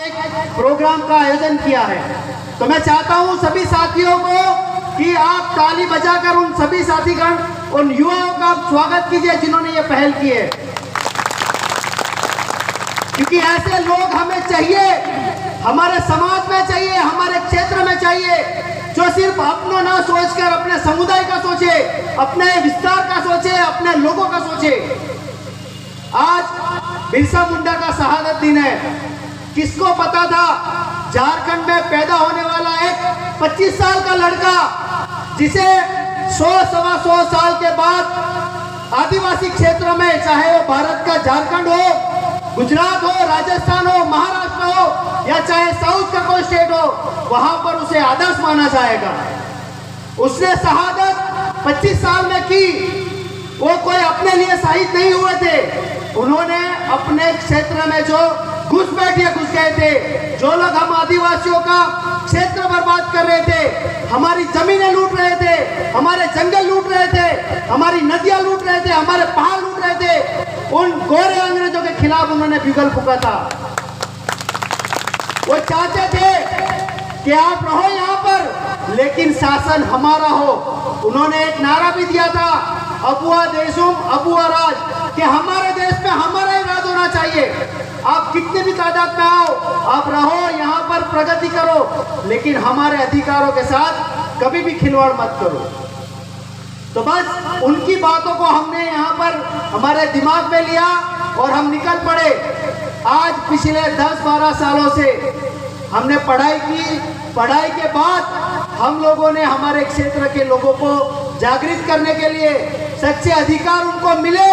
एक प्रोग्राम का आयोजन किया है। तो मैं चाहता हूं सभी साथियों को कि आप ताली बजाकर उन सभी साथीगण, उन युवाओं का स्वागत कीजिए जिन्होंने ये पहल की है, क्योंकि ऐसे लोग हमें चाहिए, हमारे समाज में चाहिए, हमारे क्षेत्र में चाहिए, जो सिर्फ अपनों ना सोचकर अपने समुदाय का सोचे, अपने विस्तार का सोचे, अपने लोगों का सोचे। आज बिरसा मुंडा का शहादत दिन है। किसको पता था झारखंड में पैदा होने वाला एक 25 साल का लड़का, जिसे 100-125 साल के बाद आदिवासी क्षेत्रों में, चाहे वो भारत का झारखंड हो, गुजरात हो, राजस्थान हो, महाराष्ट्र हो, या चाहे साउथ का कोई स्टेट हो, वहां पर उसे आदर्श माना जाएगा। उसने शहादत 25 साल में की। वो कोई अपने लिए शहीद नहीं हुए थे, उन्होंने अपने क्षेत्र में जो घुसपैठिए घुस गए थे, जो लोग हम आदिवासियों का क्षेत्र बर्बाद कर रहे थे, हमारी जमीनें लूट रहे थे, हमारे जंगल लूट रहे थे, हमारी नदियां लूट रहे थे, हमारे पहाड़ लूट रहे थे, उन गोरे अंग्रेजों के खिलाफ उन्होंने बिगुल फूंका था। वो चाहते थे कि आप रहो यहाँ पर, लेकिन शासन हमारा हो। उन्होंने एक नारा भी दिया था, अबुआ देशुम अबुआ राज, कि हमारे देश में हमारा ही राज होना चाहिए। आप कितने भी तादाद में आओ, आप रहो यहाँ पर, प्रगति करो, लेकिन हमारे अधिकारों के साथ कभी भी खिलवाड़ मत करो। तो बस उनकी बातों को हमने यहाँ पर हमारे दिमाग में लिया और हम निकल पड़े। आज पिछले 10-12 सालों से हमने पढ़ाई की। पढ़ाई के बाद हम लोगों ने हमारे क्षेत्र के लोगों को जागृत करने के लिए, सच्चे अधिकार उनको मिले,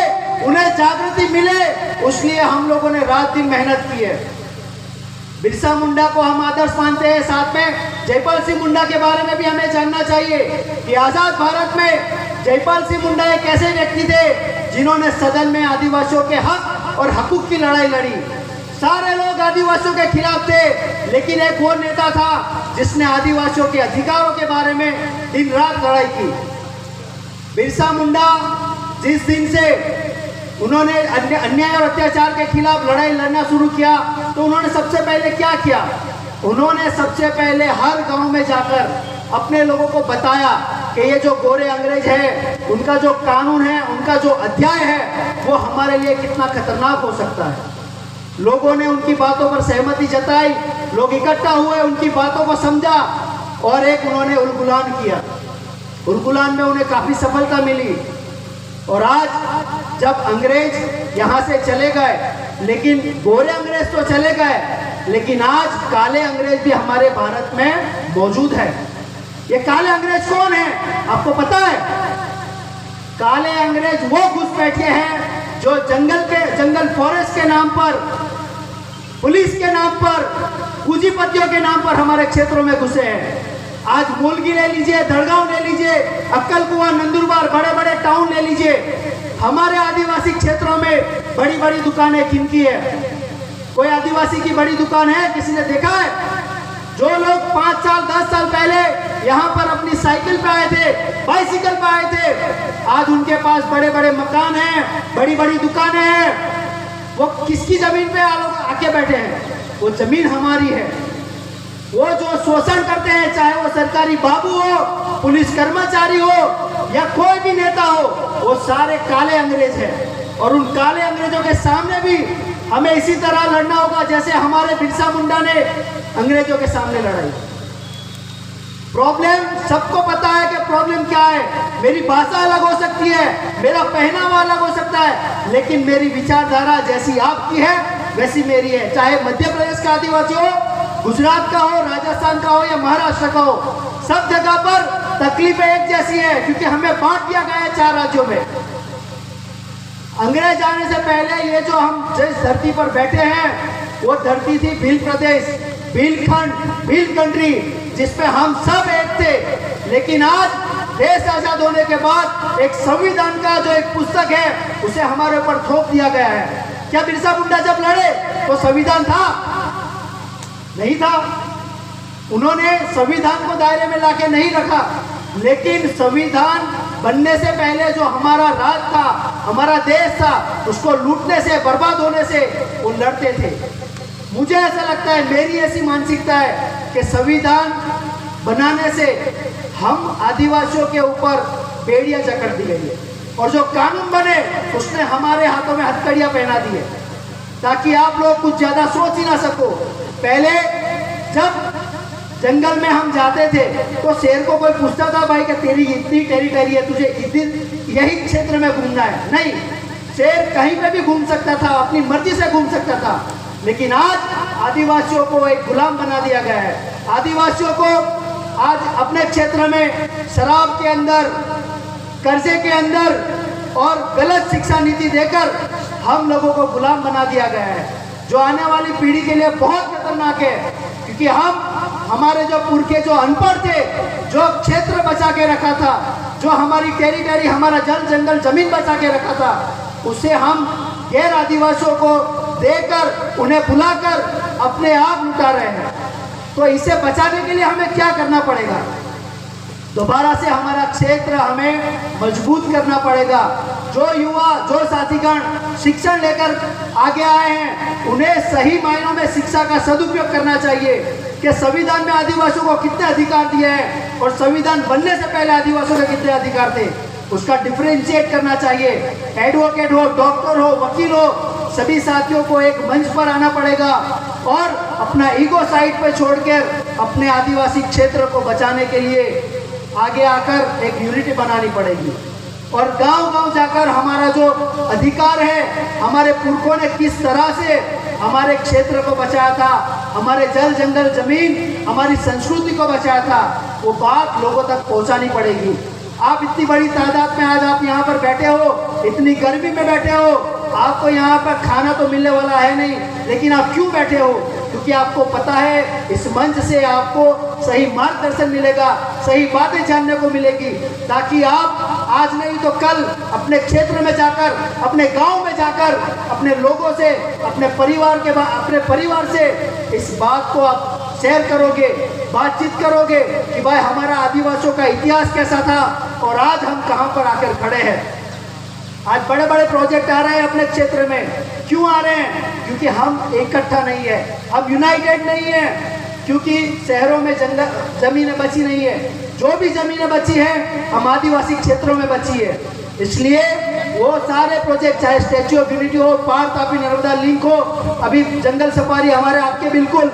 उन्हें जागृति मिले, उसलिए हम लोगों ने रात दिन मेहनत की है। बिरसा मुंडा को हम आदर्श मानते हैं। साथ में जयपाल सिंह मुंडा के बारे में भी हमें जानना चाहिए कि आजाद भारत में जयपाल सिंह मुंडा एक ऐसे व्यक्ति थे जिन्होंने सदन में आदिवासियों के हक और हकूक की लड़ाई लड़ी। सारे लोग आदिवासियों के खिलाफ थे, लेकिन एक वो नेता था जिसने आदिवासियों के अधिकारों के बारे में दिन रात लड़ाई की। बिरसा मुंडा जिस दिन से उन्होंने अन्याय और अत्याचार के खिलाफ लड़ाई लड़ना शुरू किया, तो उन्होंने सबसे पहले क्या किया? उन्होंने सबसे पहले हर गांव में जाकर अपने लोगों को बताया कि ये जो गोरे अंग्रेज हैं, उनका जो कानून है, उनका जो अध्याय है, वो हमारे लिए कितना खतरनाक हो सकता है। लोगों ने उनकी बातों पर सहमति जताई, लोग इकट्ठा हुए, उनकी बातों को समझा और एक उन्होंने उलगुलान किया। उलगुलान में उन्हें काफी सफलता मिली और आज जब अंग्रेज यहाँ से चले गए, लेकिन गोरे अंग्रेज तो चले गए, लेकिन आज काले अंग्रेज भी हमारे भारत में मौजूद है। ये काले अंग्रेज कौन है, आपको पता है? काले अंग्रेज वो घुसपैठिए हैं जो जंगल फॉरेस्ट के नाम पर, पुलिस के नाम पर, पूंजीपतियों के नाम पर हमारे क्षेत्रों में घुसे हैं। आज मुलगी ले लीजिए, दड़गांव ले लीजिए, अक्कलकुआ, नंदुरबार, बड़े बड़े टाउन ले लीजिए। हमारे आदिवासी क्षेत्रों में बड़ी बड़ी दुकानें किनकी है? कोई आदिवासी की बड़ी दुकान है? किसी ने देखा है? जो लोग 5 साल 10 साल पहले यहाँ पर अपनी साइकिल पे आए थे, बाइसिकल पे आए थे, आज उनके पास बड़े बड़े मकान हैं, बड़ी बड़ी दुकानें हैं। वो किसकी जमीन पे आके बैठे हैं? वो जमीन हमारी है। वो जो शोषण करते हैं, चाहे वो सरकारी बाबू हो, पुलिस कर्मचारी हो या कोई भी नेता हो, वो सारे काले अंग्रेज हैं। और उन काले अंग्रेजों के सामने भी हमें इसी तरह लड़ना होगा जैसे हमारे बिरसा मुंडा ने अंग्रेजों के सामने लड़ाई। प्रॉब्लम सबको पता है कि प्रॉब्लम क्या है। मेरी भाषा अलग हो सकती है, मेरा पहनावा अलग हो सकता है, लेकिन मेरी विचारधारा जैसी आपकी है वैसी मेरी है। चाहे मध्य प्रदेश का आदिवासी हो, गुजरात का हो, राजस्थान का हो या महाराष्ट्र का हो, सब जगह पर तकलीफें एक जैसी है, क्योंकि हमें बांट दिया गया है 4 राज्यों में। अंग्रेज आने से पहले ये जो हम जिस धरती पर बैठे हैं, वो धरती थी भील प्रदेश, भीलखंड, भील कंट्री, जिसपे हम सब एक थे। लेकिन आज देश आजाद होने के बाद एक संविधान का जो एक पुस्तक है, उसे हमारे ऊपर थोप दिया गया है। क्या बिरसा मुंडा जब लड़े तो संविधान था? नहीं था। उन्होंने संविधान को दायरे में लाके नहीं रखा, लेकिन संविधान बनने से पहले जो हमारा राज था, हमारा देश था, उसको लूटने से, बर्बाद होने से वो लड़ते थे। मुझे ऐसा लगता है, मेरी ऐसी मानसिकता है कि संविधान बनाने से हम आदिवासियों के ऊपर बेड़ियां जकड़ दी गई है और जो कानून बने उसने हमारे हाथों में हथकड़ियां पहना दी है ताकि आप लोग कुछ ज्यादा सोच ही ना सको। पहले जब जंगल में हम जाते थे तो शेर को कोई पूछता था, भाई कि तेरी इतनी टेरिटरी है, तुझे इतनी यही क्षेत्र में घूमना है? नहीं, शेर कहीं पे भी घूम सकता था, अपनी मर्जी से घूम सकता था। लेकिन आज आदिवासियों को एक गुलाम बना दिया गया है। आदिवासियों को आज अपने क्षेत्र में शराब के अंदर, कर्जे के अंदर और गलत शिक्षा नीति देकर हम लोगों को गुलाम बना दिया गया है, जो आने वाली पीढ़ी के लिए बहुत खतरनाक है। क्योंकि हमारे जो पुरखे जो अनपढ़ थे, जो क्षेत्र बचा के रखा था, जो हमारी टेरिटरी, हमारा जल जंगल जमीन बचा के रखा था, उसे हम गैर आदिवासियों को देकर, उन्हें बुलाकर अपने आप लुटा रहे हैं। तो इसे बचाने के लिए हमें क्या करना पड़ेगा? दोबारा से हमारा क्षेत्र हमें मजबूत करना पड़ेगा। जो युवा, जो साथीगण शिक्षण लेकर आगे आए हैं, उन्हें सही मायनों में शिक्षा का सदुपयोग करना चाहिए कि संविधान में आदिवासियों को कितने अधिकार दिए हैं और संविधान बनने से पहले आदिवासियों के कितने अधिकार थे, उसका डिफरेंशिएट करना चाहिए। एडवोकेट हो, डॉक्टर हो, वकील हो, सभी साथियों को एक मंच पर आना पड़ेगा और अपना ईगो साइड पर छोड़कर अपने आदिवासी क्षेत्र को बचाने के लिए आगे आकर एक यूनिटी बनानी पड़ेगी। और गांव-गांव जाकर हमारा जो अधिकार है, हमारे पुरखों ने किस तरह से हमारे क्षेत्र को बचाया था, हमारे जल जंगल जमीन, हमारी संस्कृति को बचाया था, वो बात लोगों तक पहुंचानी पड़ेगी। आप इतनी बड़ी तादाद में आज आप यहाँ पर बैठे हो, इतनी गर्मी में बैठे हो, आपको यहाँ पर खाना तो मिलने वाला है नहीं, लेकिन आप क्यों बैठे हो? क्योंकि आपको पता है इस मंच से आपको सही मार्गदर्शन मिलेगा, सही बातें जानने को मिलेगी, ताकि आप आज नहीं तो कल अपने क्षेत्र में जाकर, अपने गांव में जाकर, अपने लोगों से, अपने परिवार से इस बात को आप शेयर करोगे, बातचीत करोगे कि भाई हमारा आदिवासियों का इतिहास कैसा था और आज हम कहां पर आकर खड़े हैं। आज बड़े बड़े प्रोजेक्ट आ रहे हैं अपने क्षेत्र में। क्यों आ रहे हैं? क्योंकि हम इकट्ठा नहीं है, हम यूनाइटेड नहीं है, क्योंकि शहरों में जमीनें बची नहीं है। जो भी जमीनें बची हैं हम आदिवासी क्षेत्रों में बची है। इसलिए वो सारे प्रोजेक्ट, चाहे स्टैच्यू ऑफ यूनिटी हो, पार तापी नर्मदा लिंक हो, अभी जंगल सफारी हमारे आपके बिल्कुल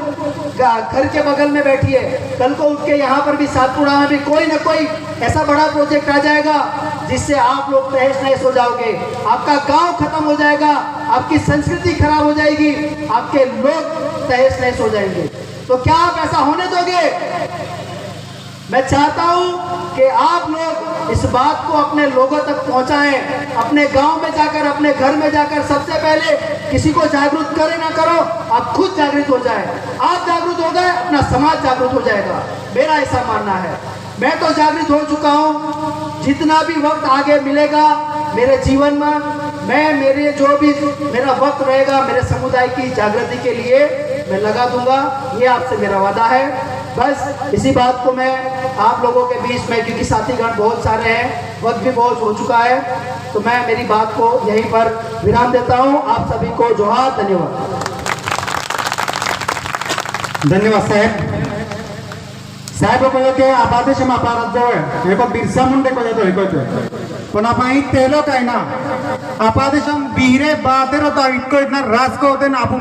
घर के बगल में बैठी है, कल को उठ के यहाँ पर भी सातपुड़ा में भी कोई ना कोई ऐसा बड़ा प्रोजेक्ट आ जाएगा जिससे आप लोग तहस नहस हो जाओगे, आपका गांव खत्म हो जाएगा, आपकी संस्कृति खराब हो जाएगी, आपके लोग तहस नहस हो जाएंगे। तो क्या आप ऐसा होने दोगे? मैं चाहता हूं कि आप लोग इस बात को अपने लोगों तक पहुंचाएं, अपने गांव में जाकर, अपने घर में जाकर। सबसे पहले किसी को जागरूक करें ना करो, आप खुद जागरूक हो जाए। आप जागरूक हो गए, अपना समाज जागरूक हो जाएगा, मेरा ऐसा मानना है। मैं तो जागरूक हो चुका हूं। जितना भी वक्त आगे मिलेगा मेरे जीवन में, मैं मेरे जो भी मेरा वक्त रहेगा मेरे समुदाय की जागृति के लिए मैं लगा दूंगा, ये आपसे मेरा वादा है। बस इसी बात को मैं आप लोगों के बीच में, क्योंकि साथीगण बहुत सारे हैं, वक्त भी बहुत हो चुका है, तो मैं मेरी बात को यहीं पर विराम देता हूं। आप सभी को जोहार, धन्यवाद। धन्यवाद साहेब कहले की आबादेश महाराज जवळ एक बिरसा मुंडे कहते पण आपण तेलो काय ना आपादेशम बिहरे बातेर होता इतको इतना राज को होते ना आप